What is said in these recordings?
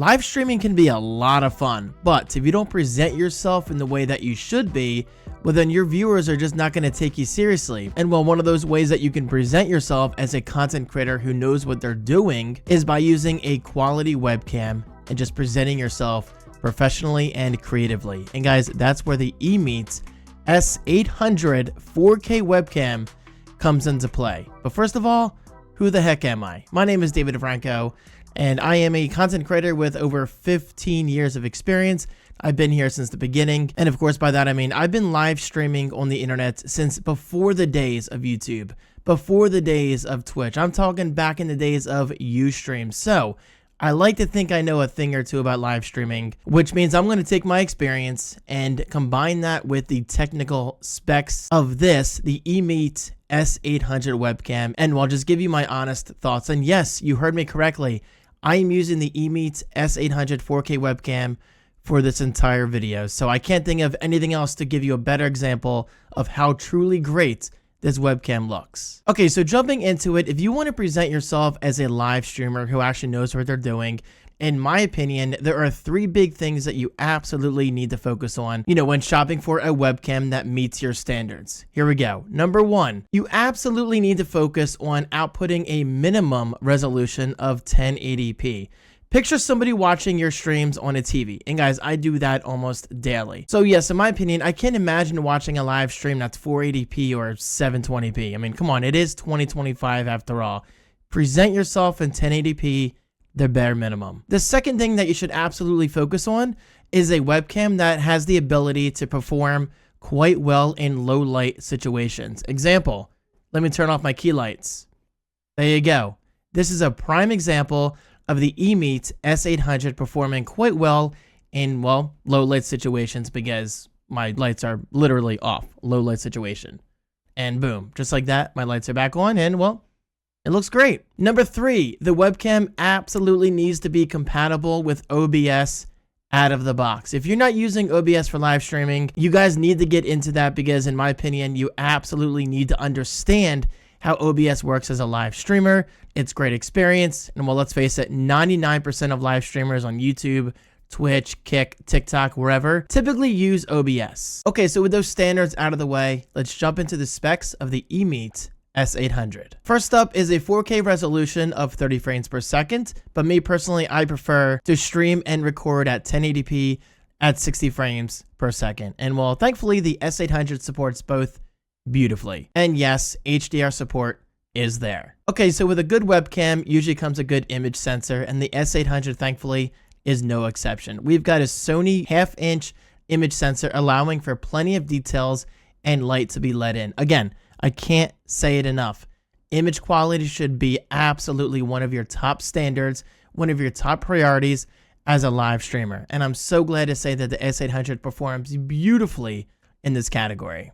Live streaming can be a lot of fun, but if you don't present yourself in the way that you should be, well then your viewers are just not going to take you seriously. And well, one of those ways that you can present yourself as a content creator who knows what they're doing is by using a quality webcam and just presenting yourself professionally and creatively. And guys, that's where the EMEET S800 4K webcam comes into play. But first of all, who the heck am I? My name is David Franco, and I am a content creator with over 15 years of experience. I've been here since the beginning, and of course by that I mean I've been live streaming on the internet since before the days of YouTube, before the days of Twitch. I'm talking back in the days of Ustream. So I like to think I know a thing or two about live streaming, which means I'm going to take my experience and combine that with the technical specs of this, the EMEET S800 webcam, and I'll just give you my honest thoughts. And yes, you heard me correctly. I am using the EMEET S800 4K webcam for this entire video, so I can't think of anything else to give you a better example of how truly great this webcam looks. Okay, so jumping into it, if you want to present yourself as a live streamer who actually knows what they're doing, in my opinion, there are 3 big things that you absolutely need to focus on, when shopping for a webcam that meets your standards. Here we go. Number 1, you absolutely need to focus on outputting a minimum resolution of 1080p. Picture somebody watching your streams on a TV. And guys, I do that almost daily. So yes, in my opinion, I can't imagine watching a live stream that's 480p or 720p. I mean, come on, it is 2025 after all. Present yourself in 1080p, the bare minimum. The second thing that you should absolutely focus on is a webcam that has the ability to perform quite well in low light situations. Example, let me turn off my key lights. There you go. This is a prime example of the EMEET S800 performing quite well in, well, low light situations because my lights are literally off, low light situation. And boom, just like that, my lights are back on and, well, it looks great. Number 3, the webcam absolutely needs to be compatible with OBS out of the box. If you're not using OBS for live streaming, you guys need to get into that because in my opinion, you absolutely need to understand how OBS works as a live streamer. It's great experience. And well, let's face it, 99% of live streamers on YouTube, Twitch, Kick, TikTok, wherever, typically use OBS. Okay, so with those standards out of the way, let's jump into the specs of the EMEET S800. First up is a 4K resolution of 30 frames per second, but me personally, I prefer to stream and record at 1080p at 60 frames per second. And well, thankfully the S800 supports both beautifully. And yes, HDR support is there. Okay, so with a good webcam usually comes a good image sensor, and the S800 thankfully is no exception. We've got a Sony 1/2-inch image sensor allowing for plenty of details and light to be let in. Again, I can't say it enough. Image quality should be absolutely one of your top standards, one of your top priorities as a live streamer. And I'm so glad to say that the S800 performs beautifully in this category.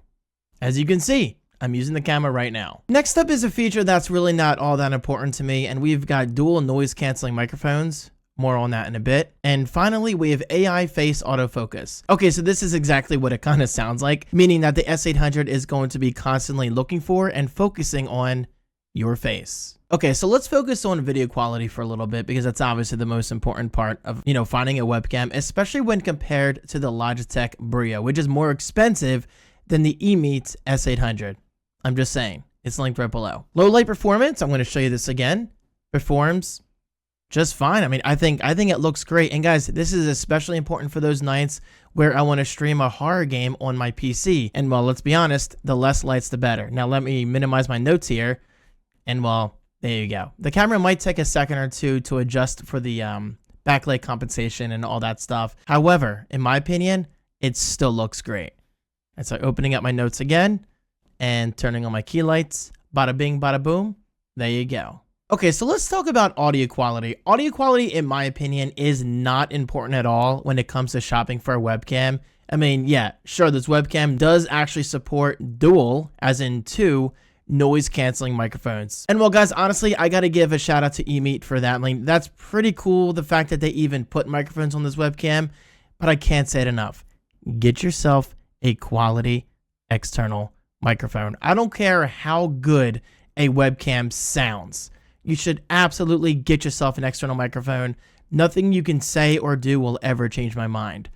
As you can see, I'm using the camera right now. Next up is a feature that's really not all that important to me, and we've got dual noise canceling microphones. More on that in a bit. And finally, we have AI face autofocus. Okay, so this is exactly what it kind of sounds like, meaning that the S800 is going to be constantly looking for and focusing on your face. Okay, so let's focus on video quality for a little bit because that's obviously the most important part of, finding a webcam, especially when compared to the Logitech Brio, which is more expensive than the EMEET S800. I'm just saying, it's linked right below. Low light performance, I'm going to show you this again, performs just fine. I mean, I think it looks great. And guys, this is especially important for those nights where I want to stream a horror game on my PC. And well, let's be honest, the less lights, the better. Now let me minimize my notes here. And well, there you go. The camera might take a second or two to adjust for the backlight compensation and all that stuff. However, in my opinion, it still looks great. And so opening up my notes again and turning on my key lights, bada bing, bada boom. There you go. Okay, so let's talk about audio quality. Audio quality, in my opinion, is not important at all when it comes to shopping for a webcam. I mean, yeah, sure, this webcam does actually support dual, as in 2, noise canceling microphones. And well, guys, honestly, I gotta give a shout out to EMEET for that. I mean, that's pretty cool, the fact that they even put microphones on this webcam, but I can't say it enough. Get yourself a quality external microphone. I don't care how good a webcam sounds. You should absolutely get yourself an external microphone nothing you can say or do will ever change my mind.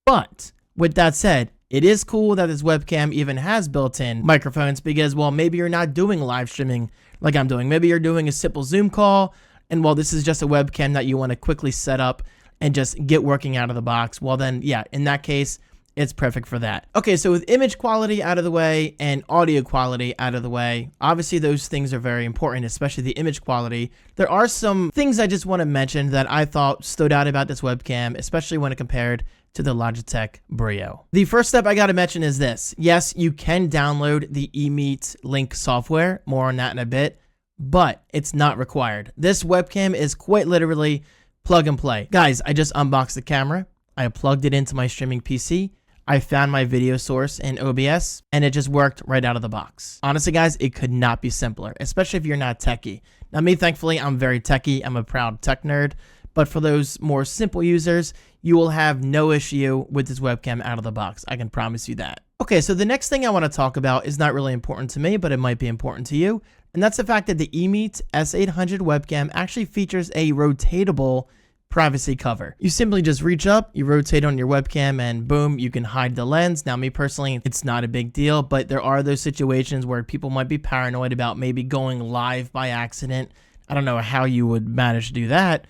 But with that said, it is cool that this webcam even has built-in microphones because, well, maybe you're not doing live streaming like I'm doing. Maybe you're doing a simple Zoom call, and well, this is just a webcam that you want to quickly set up and just get working out of the box. Well, then, yeah, in that case, it's perfect for that. Okay, so with image quality out of the way and audio quality out of the way, obviously those things are very important, especially the image quality. There are some things I just want to mention that I thought stood out about this webcam, especially when it compared to the Logitech Brio. The first step I got to mention is this. Yes, you can download the EMEET Link software, more on that in a bit, but it's not required. This webcam is quite literally plug and play. Guys, I just unboxed the camera. I plugged it into my streaming PC. I found my video source in OBS, and it just worked right out of the box. Honestly, guys, it could not be simpler, especially if you're not techie. Now, me, thankfully, I'm very techie. I'm a proud tech nerd. But for those more simple users, you will have no issue with this webcam out of the box. I can promise you that. Okay, so the next thing I want to talk about is not really important to me, but it might be important to you. And that's the fact that the EMEET S800 webcam actually features a rotatable privacy cover. You simply just reach up, you rotate on your webcam, and boom, you can hide the lens. Now, me personally, it's not a big deal, but there are those situations where people might be paranoid about maybe going live by accident. I don't know how you would manage to do that,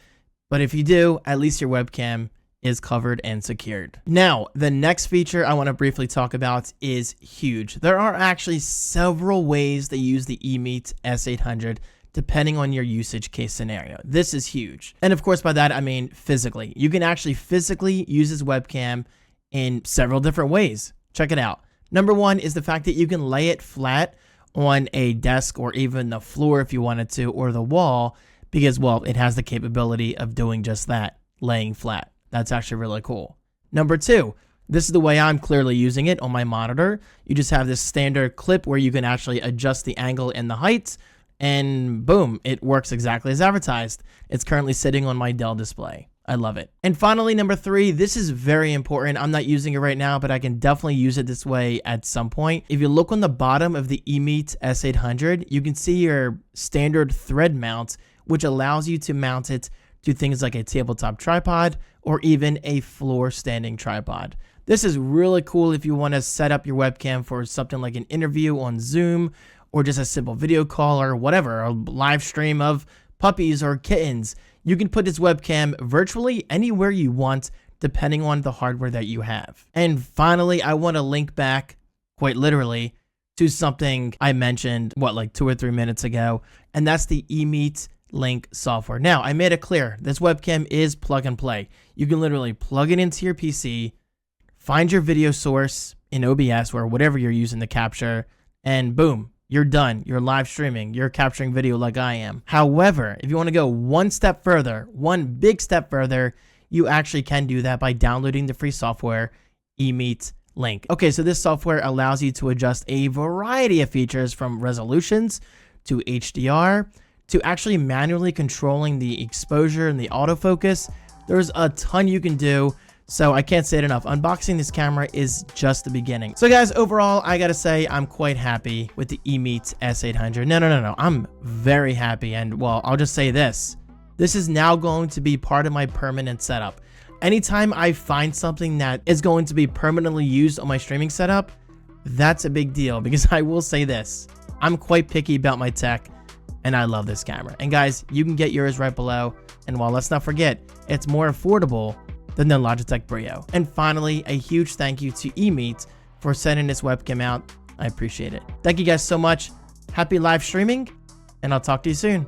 but if you do, at least your webcam is covered and secured. Now, the next feature I want to briefly talk about is huge. There are actually several ways to use the EMEET S800 depending on your usage case scenario. This is huge. And of course, by that, I mean physically. You can actually physically use this webcam in several different ways. Check it out. Number one is the fact that you can lay it flat on a desk or even the floor if you wanted to, or the wall, because, well, it has the capability of doing just that, laying flat. That's actually really cool. Number two, this is the way I'm clearly using it on my monitor. You just have this standard clip where you can actually adjust the angle and the height, and boom, it works exactly as advertised. It's currently sitting on my Dell display. I love it. And finally, number three, this is very important. I'm not using it right now, but I can definitely use it this way at some point. If you look on the bottom of the EMEET S800, you can see your standard thread mount, which allows you to mount it to things like a tabletop tripod or even a floor standing tripod. This is really cool if you want to set up your webcam for something like an interview on Zoom or just a simple video call or whatever, a live stream of puppies or kittens. You can put this webcam virtually anywhere you want depending on the hardware that you have. And finally, I want to link back quite literally to something I mentioned, like 2 or 3 minutes ago, and that's the EMEET Link software. Now, I made it clear, this webcam is plug and play. You can literally plug it into your PC, find your video source in OBS or whatever you're using to capture, and boom, you're done. You're live streaming. You're capturing video like I am. However, if you want to go one step further, one big step further, you actually can do that by downloading the free software, EMEET Link. Okay, so this software allows you to adjust a variety of features from resolutions to HDR, to actually manually controlling the exposure and the autofocus. There's a ton you can do, so I can't say it enough. Unboxing this camera is just the beginning. So guys, overall, I gotta say I'm quite happy with the EMEET S800. No. I'm very happy, and well, I'll just say this. This is now going to be part of my permanent setup. Anytime I find something that is going to be permanently used on my streaming setup, that's a big deal, because I will say this. I'm quite picky about my tech, and I love this camera. And guys, you can get yours right below. And well, let's not forget, it's more affordable than the Logitech Brio. And finally, a huge thank you to EMEET for sending this webcam out. I appreciate it. Thank you guys so much. Happy live streaming, and I'll talk to you soon.